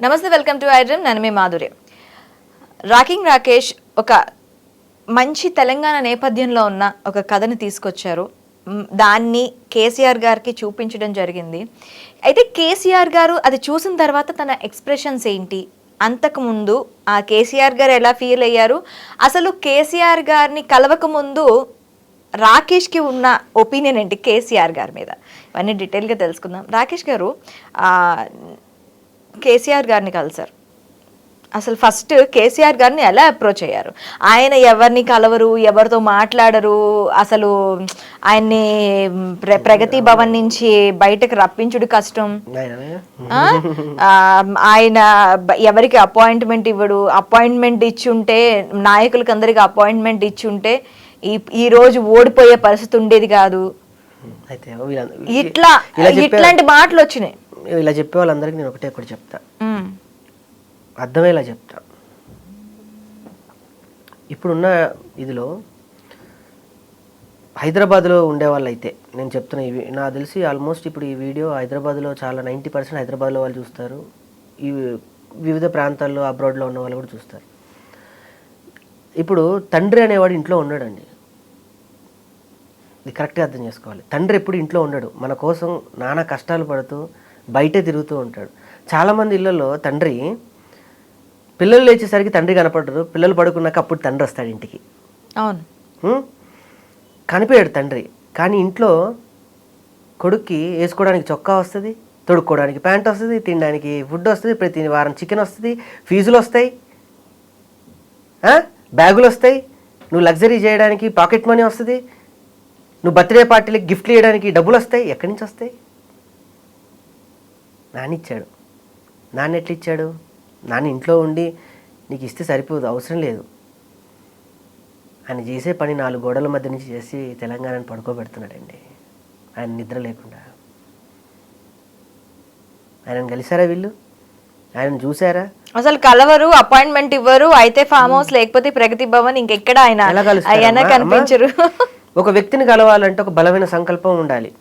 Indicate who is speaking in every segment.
Speaker 1: నమస్తే, welcome to iDream. నేను మీ Madhuri. Rocking Rakesh ఒక మంచి తెలంగాణ నేపథ్యంలో ఉన్న ఒక కథని తీసుకొచ్చారు. దాన్ని కేసీఆర్ గారికి చూపించడం జరిగింది. అయితే కేసీఆర్ గారు అది చూసిన తర్వాత తన ఎక్స్ప్రెషన్స్ ఏంటి, అంతకుముందు ఆ కేసీఆర్ గారు ఎలా ఫీల్ అయ్యారు, అసలు కేసీఆర్ గారిని కలవక ముందు రాకేష్కి ఉన్న ఒపీనియన్ ఏంటి కేసీఆర్ గారి మీద, ఇవన్నీ డీటెయిల్గా తెలుసుకుందాం. రాకేష్ గారు కేసీఆర్ గారిని కలిసారు. అసలు ఫస్ట్ కేసీఆర్ గారిని ఎలా అప్రోచ్ అయ్యారు? ఆయన ఎవరిని కలవరు, ఎవరితో మాట్లాడరు, అసలు ఆయన్ని ప్రగతి భవన్ నుంచి బయటకు రప్పించుడు కష్టం. ఆయన ఎవరికి అపాయింట్మెంట్ ఇవ్వడు. అపాయింట్మెంట్ ఇచ్చుంటే నాయకులకి అందరికి అపాయింట్మెంట్ ఇచ్చుంటే ఈ రోజు ఓడిపోయే పరిస్థితి ఉండేది కాదు. ఇట్లాంటి మాటలు వచ్చినాయి.
Speaker 2: ఇలా చెప్పే వాళ్ళందరికీ నేను ఒకటే చెప్తా, అర్థమయ్యేలా చెప్తా. ఇప్పుడున్న ఇదిలో హైదరాబాద్లో ఉండేవాళ్ళు అయితే నేను చెప్తున్నా, ఇవి నాకు తెలిసి ఆల్మోస్ట్ ఇప్పుడు ఈ వీడియో హైదరాబాద్లో చాలా 90% హైదరాబాద్లో వాళ్ళు చూస్తారు, ఈ వివిధ ప్రాంతాల్లో అబ్రాడ్లో ఉన్న వాళ్ళు కూడా చూస్తారు. ఇప్పుడు తండ్రి అనేవాడు ఇంట్లో ఉన్నాడండి, ఇది కరెక్ట్గా అర్థం చేసుకోవాలి. తండ్రి ఎప్పుడు ఇంట్లో ఉండడు, మన కోసం నానా కష్టాలు పడుతూ బయటే తిరుగుతూ ఉంటాడు. చాలామంది ఇళ్ళల్లో తండ్రి పిల్లలు లేచేసరికి తండ్రి కనపడరు, పిల్లలు పడుకున్నాక అప్పుడు తండ్రి వస్తాడు ఇంటికి. అవును, కనిపించాడు తండ్రి. కానీ ఇంట్లో కొడుక్కి వేసుకోవడానికి చొక్కా వస్తుంది, తొడుక్కోవడానికి ప్యాంట్ వస్తుంది, తినడానికి ఫుడ్ వస్తుంది, ప్రతి వారం చికెన్ వస్తుంది, ఫీజులు వస్తాయి, బ్యాగులు వస్తాయి, నువ్వు లగ్జరీ చేయడానికి పాకెట్ మనీ వస్తుంది, నువ్వు బర్త్డే పార్టీలకి గిఫ్ట్లు ఇవ్వడానికి డబ్బులు వస్తాయి. ఎక్కడి నుంచి వస్తాయి? నాన్న ఇచ్చాడు. నాన్న ఎట్లా ఇచ్చాడు? నాన్న ఇంట్లో ఉండి నీకు ఇస్తే సరిపోదు, అవసరం లేదు, ఆయన చేసే పని 4 గోడల మధ్య నుంచి చేసి తెలంగాణను పడుకోబెడుతున్నాడండి, ఆయన నిద్ర లేకుండా. ఆయనను కలిసారా వీళ్ళు? ఆయన చూసారా? అసలు
Speaker 1: కలవరు, అపాయింట్మెంట్ ఇవ్వరు. అయితే ఫామ్ హౌస్ లేకపోతే ప్రగతి భవన్, ఇంకెక్కడ ఆయన కనిపించరు.
Speaker 2: ఒక వ్యక్తిని కలవాలంటే ఒక బలమైన సంకల్పం ఉండాలి.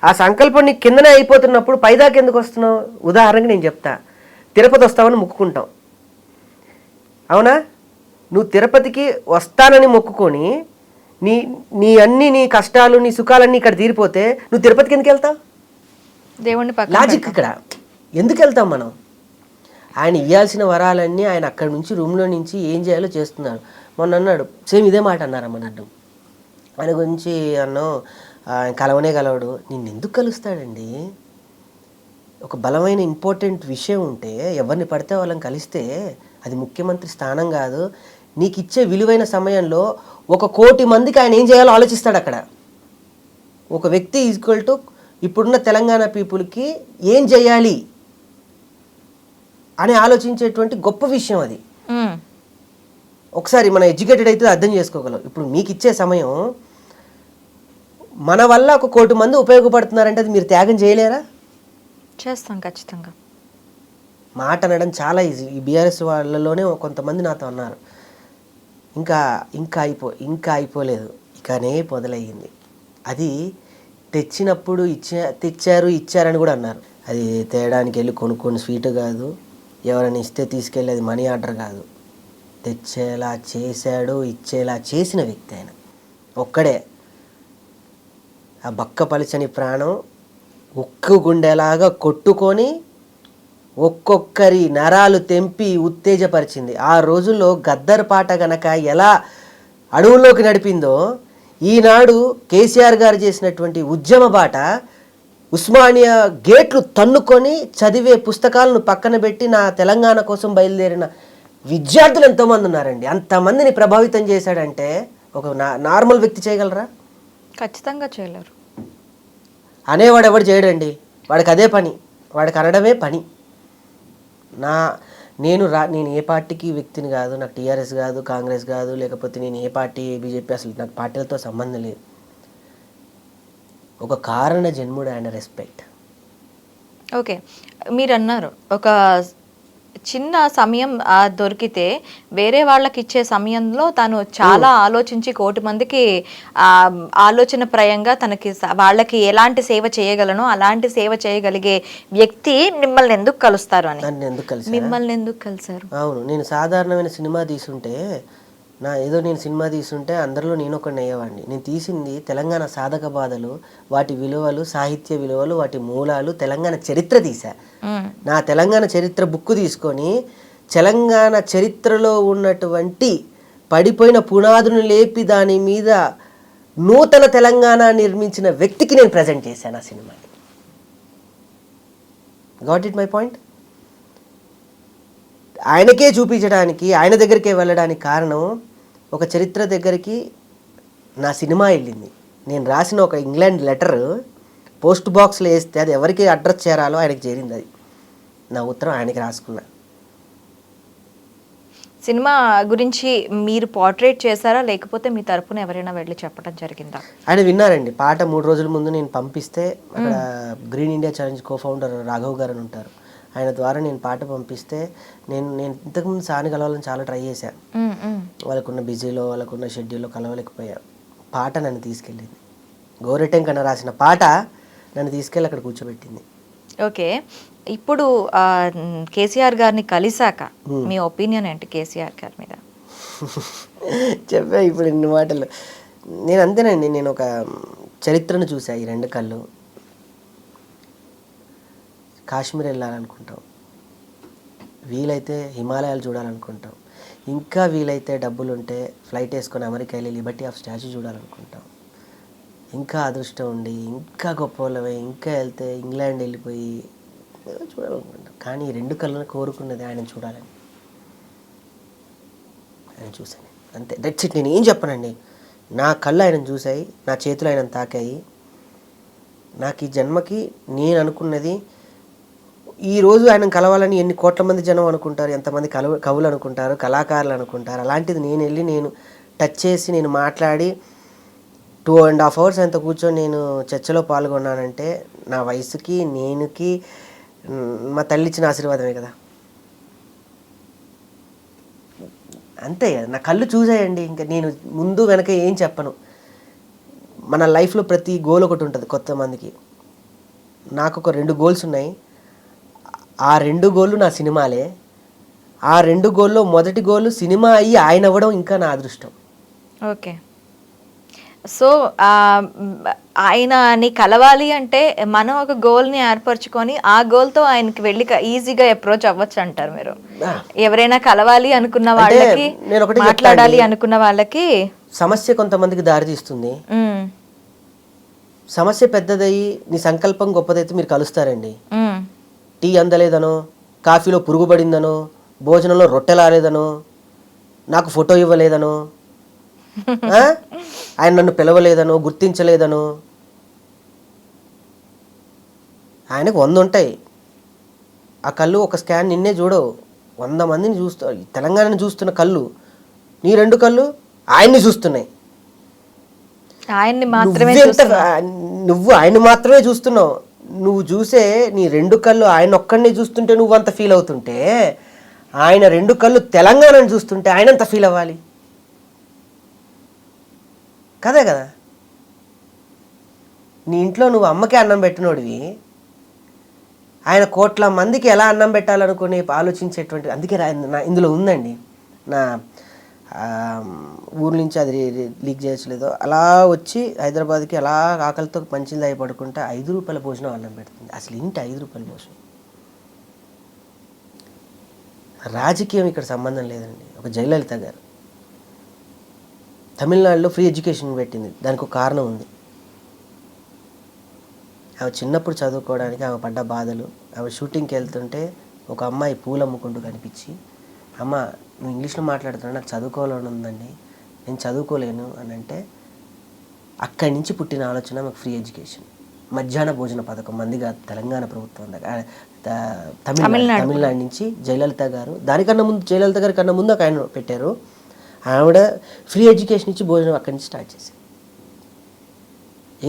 Speaker 2: ఆ సంకల్పం నీకు కిందనే అయిపోతున్నప్పుడు పైదాకా ఎందుకు వస్తున్నావు? ఉదాహరణకి నేను చెప్తా, తిరుపతి వస్తావని మొక్కుకుంటాం, అవునా? నువ్వు తిరుపతికి వస్తానని మొక్కుకొని నీ కష్టాలు నీ సుఖాలన్నీ ఇక్కడ తీరిపోతే నువ్వు తిరుపతికి ఎందుకు వెళ్తావు?
Speaker 1: దేవుణ్ణి
Speaker 2: లాజిక్ ఇక్కడ ఎందుకు వెళ్తాం మనం? ఆయన ఇవ్వాల్సిన వరాలన్నీ ఆయన అక్కడి నుంచి రూమ్లో నుంచి ఏం చేయాలో చేస్తున్నాడు. మొన్న అన్నాడు, సేమ్ ఇదే మాట అన్నారమ్మ నన్ను, ఆయన గురించి అన్నో ఆయన కలవనే కలవడు. నిన్ను ఎందుకు కలుస్తాడండి? ఒక బలమైన ఇంపార్టెంట్ విషయం ఉంటే ఎవరిని పడితే వాళ్ళని కలిస్తే అది ముఖ్యమంత్రి స్థానం కాదు. నీకు ఇచ్చే విలువైన సమయంలో 1 కోటి మందికి ఆయన ఏం చేయాలో ఆలోచిస్తాడు. అక్కడ ఒక వ్యక్తి ఈక్వల్ టు ఇప్పుడున్న తెలంగాణ పీపుల్కి ఏం చేయాలి అని ఆలోచించేటువంటి గొప్ప విషయం అది. ఒకసారి మనం ఎడ్యుకేటెడ్ అయితే అర్థం చేసుకోగలం. ఇప్పుడు మీకు ఇచ్చే సమయం మన వల్ల 1 కోటి మంది ఉపయోగపడుతున్నారంటే అది మీరు త్యాగం చేయలేరా?
Speaker 1: చేస్తాం ఖచ్చితంగా.
Speaker 2: మాట అనడం చాలా ఈజీ. ఈ బీఆర్ఎస్ వాళ్ళలోనే కొంతమంది నాతో అన్నారు, ఇంకా అయిపోలేదు, ఇకనే మొదలయ్యింది. అది తెచ్చినప్పుడు ఇచ్చారని కూడా అన్నారు. అది తేయడానికి వెళ్ళి కొనుక్కొని స్వీట్ కాదు, ఎవరైనా ఇస్తే తీసుకెళ్ళి అది మనీ ఆర్డర్ కాదు. తెచ్చేలా చేశాడు, ఇచ్చేలా చేసిన వ్యక్తి ఆయన ఒక్కడే. ఆ బక్క పలిచని ప్రాణం ఉక్కు గుండెలాగా కొట్టుకొని ఒక్కొక్కరి నరాలు తెంపి ఉత్తేజపరిచింది. ఆ రోజుల్లో గద్దర్ పాట గనక ఎలా అడవుల్లోకి నడిపిందో, ఈనాడు కేసీఆర్ గారు చేసినటువంటి ఉద్యమ బాట ఉస్మానియా గేట్లు తన్నుకొని చదివే పుస్తకాలను పక్కన పెట్టి నా తెలంగాణ కోసం బయలుదేరిన విద్యార్థులు ఎంతోమంది ఉన్నారండి. అంతమందిని ప్రభావితం చేశాడంటే ఒక నార్మల్ వ్యక్తి చేయగలరా?
Speaker 1: ఖచ్చితంగా చేయలేరు.
Speaker 2: అనేవాడు ఎవడు చేయడండి, వాడికి అదే పని, వాడికి అనడమే పని. నేను ఏ పార్టీకి వ్యక్తిని కాదు, నాకు టీఆర్ఎస్ కాదు, కాంగ్రెస్ కాదు, లేకపోతే నేను ఏ పార్టీ బీజేపీ, అసలు నాకు పార్టీలతో సంబంధం లేదు. ఒక కారణ జన్ముడు ఆయన రెస్పెక్ట్.
Speaker 1: ఓకే, మీరు అన్నారు ఒక చిన్న సమయం దొరికితే వేరే వాళ్ళకి ఇచ్చే సమయంలో తను చాలా ఆలోచించి కోటి మందికి ఆ ఆలోచన ప్రయంగా తనకి వాళ్ళకి ఎలాంటి సేవ చేయగలను అలాంటి సేవ చేయగలిగే వ్యక్తి మిమ్మల్ని ఎందుకు కలుస్తారు అని.
Speaker 2: నన్ను ఎందుకు కలిసి
Speaker 1: మిమ్మల్ని ఎందుకు కలిసారు?
Speaker 2: అవును, నేను సాధారణమైన సినిమా తీసుంటే నేను సినిమా తీసుంటే అందరిలో నేను ఒకడిని అయ్యేవాడిని. నేను తీసింది తెలంగాణ సాధక బాధలు, వాటి విలువలు, సాహిత్య విలువలు, వాటి మూలాలు, తెలంగాణ చరిత్ర తీసా. నా తెలంగాణ చరిత్ర బుక్ తీసుకొని తెలంగాణ చరిత్రలో ఉన్నటువంటి పడిపోయిన పునాదును లేపి దాని మీద నూతన తెలంగాణ నిర్మించిన వ్యక్తికి నేను ప్రజెంట్ చేశాను ఆ సినిమాని. Got it my point? ఆయనకే చూపించడానికి, ఆయన దగ్గరికే వెళ్ళడానికి కారణం ఒక చరిత్ర దగ్గరికి నా సినిమా వెళ్ళింది. నేను రాసిన ఒక ఇంగ్లాండ్ లెటర్ పోస్ట్ బాక్స్లో వేస్తే అది ఎవరికి అడ్రస్ చేరాలో ఆయనకి చేరింది. అది నా ఉత్తరం ఆయనకి రాసుకున్నా.
Speaker 1: సినిమా గురించి మీరు పోర్ట్రేట్ చేశారా లేకపోతే మీ తరపున ఎవరైనా వెళ్ళి చెప్పడం జరిగిందా?
Speaker 2: ఆయన విన్నారండి. పాట 3 రోజుల ముందు నేను పంపిస్తే అక్కడ green India challenge co-founder Raghav గారు అని ఉంటారు, ఆయన ద్వారా నేను పాట పంపిస్తే నేను ఇంతకుముందు సార్ని కలవాలని చాలా ట్రై చేశాను. వాళ్ళకున్న బిజీలో, వాళ్ళకున్న షెడ్యూల్లో కలవలేకపోయా. పాట నన్ను తీసుకెళ్ళింది. గోరెటెం కన్నా రాసిన పాట నన్ను తీసుకెళ్ళి అక్కడ కూర్చోబెట్టింది.
Speaker 1: ఓకే, ఇప్పుడు కేసీఆర్ గారిని కలిసాక మీ ఒపీనియన్ ఏంటి కేసీఆర్ గారి మీద?
Speaker 2: చెప్పా ఇప్పుడు ఇన్ని మాటలు. నేను అంతేనండి, నేను ఒక చరిత్రను చూసా. ఈ 2 కళ్ళు. కాశ్మీర్ వెళ్ళాలనుకుంటాం, వీలైతే హిమాలయాలు చూడాలనుకుంటాం, ఇంకా వీలైతే డబ్బులుంటే ఫ్లైట్ వేసుకొని అమెరికా వెళ్ళి లిబర్టీ ఆఫ్ స్టాచ్యూ చూడాలనుకుంటాం. ఇంకా అదృష్టం ఉండి ఇంకా గొప్ప వాళ్ళమే ఇంకా వెళ్తే ఇంగ్లాండ్ వెళ్ళిపోయి చూడాలనుకుంటాం. కానీ ఈ 2 కళ్ళను కోరుకున్నది ఆయన చూడాలని. ఆయన చూశాను అంతే, దట్స్ ఇట్. నేను ఏం చెప్పనండి, నా కళ్ళు ఆయన చూసాయి, నా చేతులు ఆయన తాకాయి. నాకు ఈ జన్మకి నేను అనుకున్నది, ఈరోజు ఆయన కలవాలని ఎన్ని కోట్ల మంది జనం అనుకుంటారు, ఎంతమంది కవులు అనుకుంటారు, కళాకారులు అనుకుంటారు. అలాంటిది నేను వెళ్ళి నేను టచ్ చేసి నేను మాట్లాడి 2.5 hours అంత కూర్చొని నేను చర్చలో పాల్గొన్నానంటే నా వయసుకి నేనుకి మా తల్లి ఇచ్చిన ఆశీర్వాదమే కదా. అంతే కదా, నా కళ్ళు చూసాయండి. ఇంకా నేను ముందు వెనక ఏం చెప్పను. మన లైఫ్లో ప్రతి గోల్ ఒకటి ఉంటుంది కొత్త మందికి. నాకు ఒక 2 గోల్స్ ఉన్నాయి. ఆ 2 గోళ్ళు నా సినిమాలే. ఆ 2 గోల్లో మొదటి గోలు సినిమా అయ్యి ఆయన అవ్వడం ఇంకా నా అదృష్టం.
Speaker 1: ఓకే, సో ఆయనని కలవాలి అంటే మనం ఒక గోల్ని ఏర్పరచుకొని ఆ గోల్తో ఆయనకి వెళ్ళి ఈజీగా అప్రోచ్ అవ్వచ్చు అంటారు మీరు? ఎవరైనా కలవాలి అనుకున్న వాళ్ళకి, మాట్లాడాలి అనుకున్న వాళ్ళకి
Speaker 2: సమస్య కొంతమందికి దారి తీస్తుంది. సమస్య పెద్దదయ్యి నీ సంకల్పం గొప్పదైతే మీరు కలుస్తారండి. టీ అందలేదనో, కాఫీలో పురుగు పడిందనో, భోజనంలో రొట్టెలాలేదనో, నాకు ఫోటో ఇవ్వలేదనో, ఆయన నన్ను పిలవలేదనో, గుర్తించలేదనో, ఆయనకు 100 ఉంటాయి. ఆ కళ్ళు ఒక స్కాన్ నిన్నే చూడవు, 100 మందిని చూస్తా. తెలంగాణని చూస్తున్న కళ్ళు, నీ 2 కళ్ళు ఆయన్ని చూస్తున్నాయి. నువ్వు ఆయన్ని మాత్రమే చూస్తున్నావు. నువ్వు చూసే నీ 2 కళ్ళు ఆయన ఒక్కడిని చూస్తుంటే నువ్వు అంత ఫీల్ అవుతుంటే, ఆయన 2 కళ్ళు తెలంగాణను చూస్తుంటే ఆయన అంత ఫీల్ అవ్వాలి కదే కదా. నీ ఇంట్లో నువ్వు అమ్మకే అన్నం పెట్టినోడివి, ఆయన కోట్ల మందికి ఎలా అన్నం పెట్టాలనుకుని ఆలోచించేటువంటి, అందుకే ఇందులో ఉందండి. నా ఊరు నుంచి అది లీక్ చేయట్లేదో అలా వచ్చి హైదరాబాద్కి అలా ఆకలితో మంచిది అయి పడుకుంటే 5 రూపాయల భోజనం అన్నం పెడుతుంది. అసలు ఇంటి 5 రూపాయల భోజనం. రాజకీయం ఇక్కడ సంబంధం లేదండి. ఒక జయలలిత గారు తమిళనాడులో ఫ్రీ ఎడ్యుకేషన్ పెట్టింది. దానికి ఒక కారణం ఉంది. ఆమె చిన్నప్పుడు చదువుకోవడానికి ఆమె పడ్డ బాధలు, ఆమె షూటింగ్కి వెళ్తుంటే ఒక అమ్మాయి పూలు అమ్ముకుంటూ కనిపించి, అమ్మ నువ్వు ఇంగ్లీష్లో మాట్లాడుతున్నా, నాకు చదువుకోవాలని ఉందండి, నేను చదువుకోలేను అని అంటే, అక్కడి నుంచి పుట్టిన ఆలోచన మాకు ఫ్రీ ఎడ్యుకేషన్. మధ్యాహ్న భోజన పథకం మందిగా తెలంగాణ ప్రభుత్వం దగ్గర, తమిళనాడు నుంచి జయలలిత గారు, దానికన్నా ముందు జయలలిత గారి కన్నా ముందు ఒక ఆయన పెట్టారు. ఆవిడ ఫ్రీ ఎడ్యుకేషన్ ఇచ్చి భోజనం అక్కడి నుంచి స్టార్ట్ చేశారు.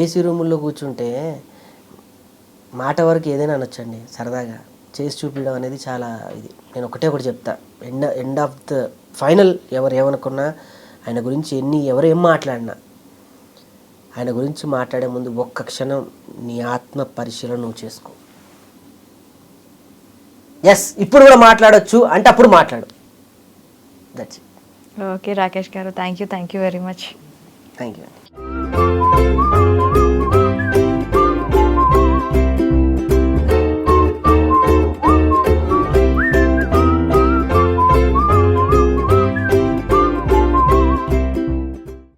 Speaker 2: ఏసీ రూముల్లో కూర్చుంటే మాట వరకు ఏదైనా అనొచ్చండి సరదాగా. చేసి చూపించడం అనేది చాలా ఇది. నేను ఒకటి చెప్తా, ఎండ్ ఆఫ్ ద ఫైనల్ ఎవరు ఏమనుకున్నా, ఆయన గురించి ఎవరు ఏం మాట్లాడినా, ఆయన గురించి మాట్లాడే ముందు ఒక్క క్షణం నీ ఆత్మ పరిశీలన నువ్వు చేసుకో. ఎస్, ఇప్పుడు కూడా మాట్లాడొచ్చు అంటే అప్పుడు మాట్లాడు. That's it.
Speaker 1: ఓకే రాకేష్ గారు, thank you very much.
Speaker 2: Thank you అండి.